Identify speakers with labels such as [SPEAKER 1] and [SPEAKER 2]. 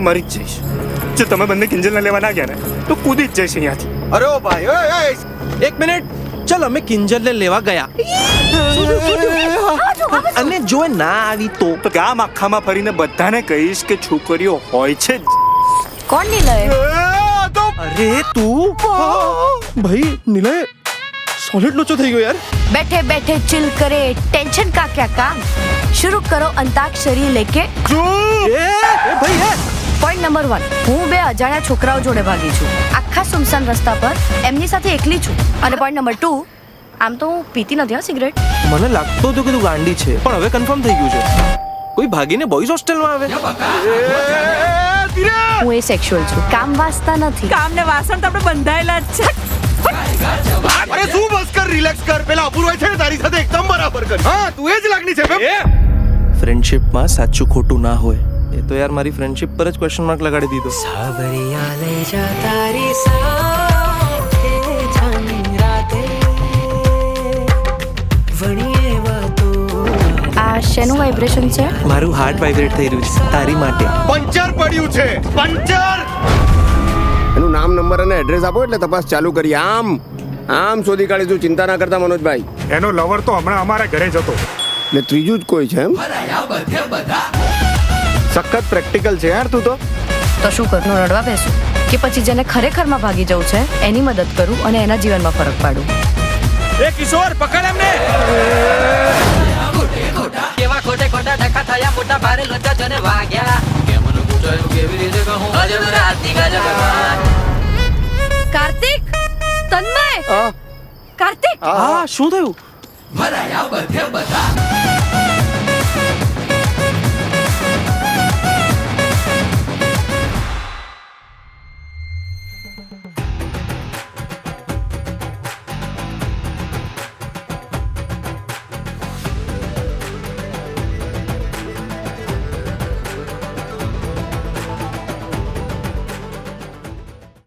[SPEAKER 1] મરી જ જઈશ. જો તમે બંને કિંજલને લેવા ના ગયા ને તો કૂદી જ જઈશ અહીંયાથી.
[SPEAKER 2] અરે ઓ ભાઈ, ઓય એક મિનિટ. ચલ અમે કિંજલને લેવા ગયા અને જો એ ના આવી તો
[SPEAKER 1] ગામ આખામાં ફરીને બધાને કહીશ કે છોકરીઓ હોય છે જ.
[SPEAKER 3] કોણ નિલય?
[SPEAKER 2] અરે તું ભાઈ નિલય સોલિડ લોચો થઈ ગયો યાર.
[SPEAKER 3] बैठे बैठे चिल करे, टेंशन का क्या काम. शुरू करो अंताक्षरी लेके.
[SPEAKER 2] એ ભાઈ હે
[SPEAKER 3] પોઈન્ટ નંબર 1, હું બે અજાણ્યા છોકરાઓ જોડે ભાગી છું આખા સુમસાન રસ્તા પર, એમની સાથે એકલી છું. અને પોઈન્ટ નંબર 2, આમ તો હું પીતી નથી હા સિગરેટ.
[SPEAKER 2] મને લાગતો હતો કે તું ગાંડી છે, પણ હવે કન્ફર્મ થઈ ગયું છે. કોઈ ભાગીને બોયઝ હોસ્ટેલમાં આવે?
[SPEAKER 3] હું એ સેક્સ્યુઅલ છું, કામ વાસતા નથી.
[SPEAKER 4] કામ ને વાસણ તો આપણે બંધાયેલા જ છે.
[SPEAKER 5] અરે શું બસ કર, રિલેક્સ કર. પેલા અપૂર્વ છે ને તારી સાથે એકદમ બરાબર કર. હા તું એ જ લાગણી છે બે.
[SPEAKER 2] ફ્રેન્ડશિપમાં સાચું ખોટું ના હોય. એ તો યાર મારી ફ્રેન્ડશિપ પર જ ક્વેશ્ચન માર્ક લગાડી દીધો.
[SPEAKER 6] સાવરિયા લે જા તારી સાથે જાની રાતે વણીએ વાતો.
[SPEAKER 3] આ શેનું વાઇબ્રેશન છે?
[SPEAKER 2] મારું હાર્ટ વાઇબ્રેટ થઈ રહ્યું છે તારી માટે.
[SPEAKER 5] પંચર પડ્યું છે, પંચર. એનું નામ, નંબર અને એડ્રેસ આપો એટલે તપાસ ચાલુ કરીએ. આમ શોધી કાઢીશું, ચિંતા ના કરતા મનોજભાઈ.
[SPEAKER 1] એનો લવર તો હમણાં અમારા ઘરે જ હતો.
[SPEAKER 5] ને ત્રીજું જ કોઈ છે એમ?
[SPEAKER 1] સખત પ્રેક્ટિકલ છે યાર તું તો.
[SPEAKER 3] તો શું કરું, રડવા બેસું કે પછી જેને ખરેખરમાં ભાગી જવું છે એની મદદ કરું અને એના જીવનમાં ફરક પાડું?
[SPEAKER 2] એ કિશોર પકડ એમને.
[SPEAKER 6] કેવા ખોટે ખોટા ડખા થયા, મોટા ભારે લોચા જને વાગ્યા. કેમનું પૂછાયું કેવી રીતે કહું, ગજબ રાતી ગજબ.
[SPEAKER 3] કાર્તિક, તન્મય, કાર્તિક.
[SPEAKER 2] હા શું થયું?
[SPEAKER 6] ભરાયા બધે બધા.